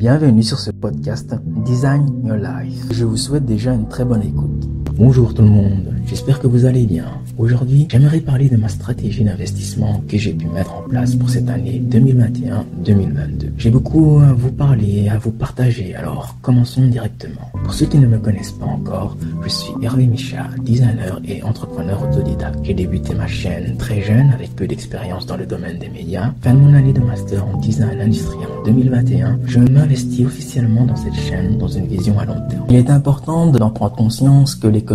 Bienvenue sur ce podcast Design Your Life. Je vous souhaite déjà une très bonne écoute. Bonjour tout le monde, j'espère que vous allez bien. Aujourd'hui, j'aimerais parler de ma stratégie d'investissement que j'ai pu mettre en place pour cette année 2021-2022. J'ai beaucoup à vous parler, à vous partager, alors commençons directement. Pour ceux qui ne me connaissent pas encore, je suis Hervé Micha, designer et entrepreneur autodidacte. J'ai débuté ma chaîne très jeune avec peu d'expérience dans le domaine des médias. Fin de mon année de master en design industriel en 2021, je m'investis officiellement dans cette chaîne dans une vision à long terme. Il est important d'en prendre conscience que l'économie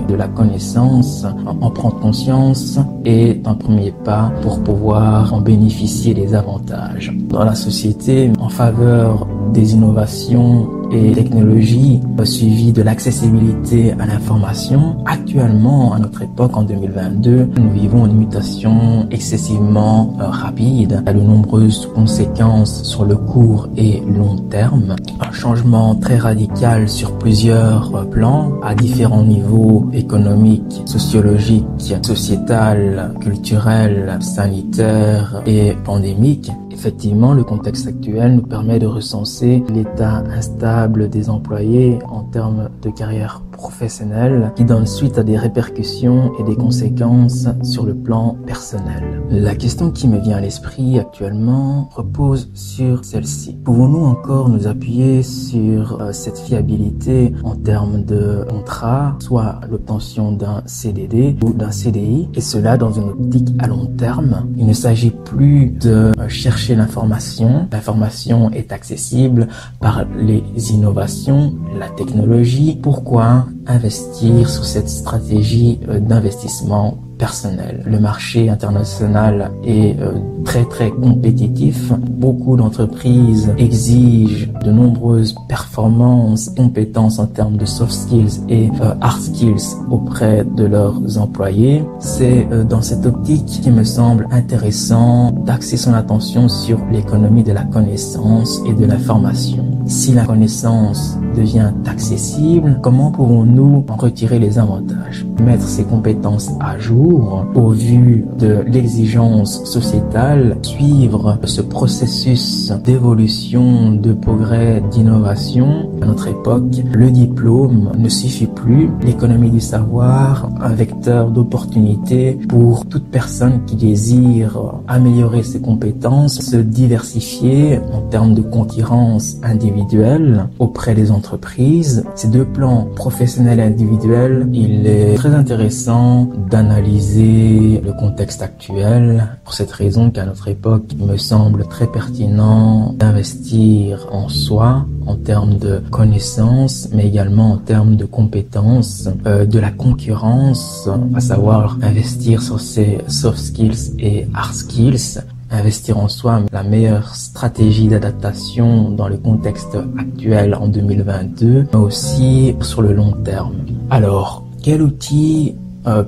de la connaissance en prendre conscience est un premier pas pour pouvoir en bénéficier des avantages. Dans la société, en faveur des innovations et technologies suivies de l'accessibilité à l'information, actuellement, à notre époque, en 2022, nous vivons une mutation excessivement rapide, à de nombreuses conséquences sur le court et long terme, un changement très radical sur plusieurs plans, à différents niveaux économiques, sociologiques, sociétal, culturel, sanitaire et pandémique. Effectivement, le contexte actuel nous permet de recenser l'état instable des employés en termes de carrière professionnelle qui donne suite à des répercussions et des conséquences sur le plan personnel. La question qui me vient à l'esprit actuellement repose sur celle-ci. Pouvons-nous encore nous appuyer sur cette fiabilité en termes de contrat, soit l'obtention d'un CDD ou d'un CDI, et cela dans une optique à long terme? Il ne s'agit plus de chercher l'information. L'information est accessible par les innovations, la technologie. Pourquoi investir sur cette stratégie d'investissement personnel? Le marché international est très compétitif. Beaucoup d'entreprises exigent de nombreuses performances, compétences en termes de soft skills et hard skills auprès de leurs employés. C'est dans cette optique qu'il me semble intéressant d'axer son attention sur l'économie de la connaissance et de l'information. Si la connaissance devient accessible, comment pouvons-nous en retirer les avantages? Mettre ces compétences à jour au vu de l'exigence sociétale, suivre ce processus d'évolution, de progrès, d'innovation. À notre époque, le diplôme ne suffit plus. L'économie du savoir, un vecteur d'opportunité pour toute personne qui désire améliorer ses compétences, se diversifier en termes de concurrence individuelle auprès des entreprises. Ces deux plans, professionnel et individuel, il est très intéressant d'analyser le contexte actuel. Pour cette raison qu'à notre époque, il me semble très pertinent d'investir en soi, en termes de connaissances, mais également en termes de compétences, de la concurrence, à savoir investir sur ses soft skills et hard skills. Investir en soi, la meilleure stratégie d'adaptation dans le contexte actuel en 2022, mais aussi sur le long terme. Alors, quel outil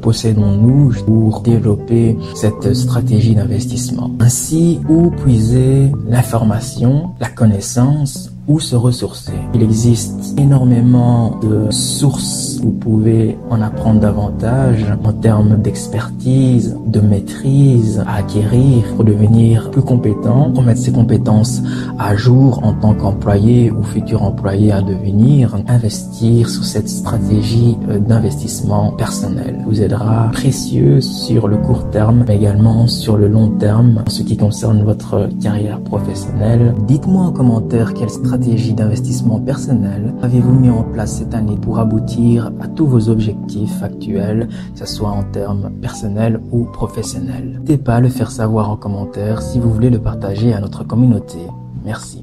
possédons-nous pour développer cette stratégie d'investissement? Ainsi, où puiser l'information, la connaissance, où se ressourcer? Il existe énormément de sources. Vous pouvez en apprendre davantage en termes d'expertise, de maîtrise à acquérir pour devenir plus compétent, pour mettre ses compétences à jour en tant qu'employé ou futur employé à devenir. Investir sur cette stratégie d'investissement personnel vous aidera précieux sur le court terme, mais également sur le long terme en ce qui concerne votre carrière professionnelle. Dites-moi en commentaire quelle stratégie d'investissement personnel avez-vous mis en place cette année pour aboutir à tous vos objectifs actuels, que ce soit en termes personnels ou professionnels. N'hésitez pas à le faire savoir en commentaire si vous voulez le partager à notre communauté. Merci.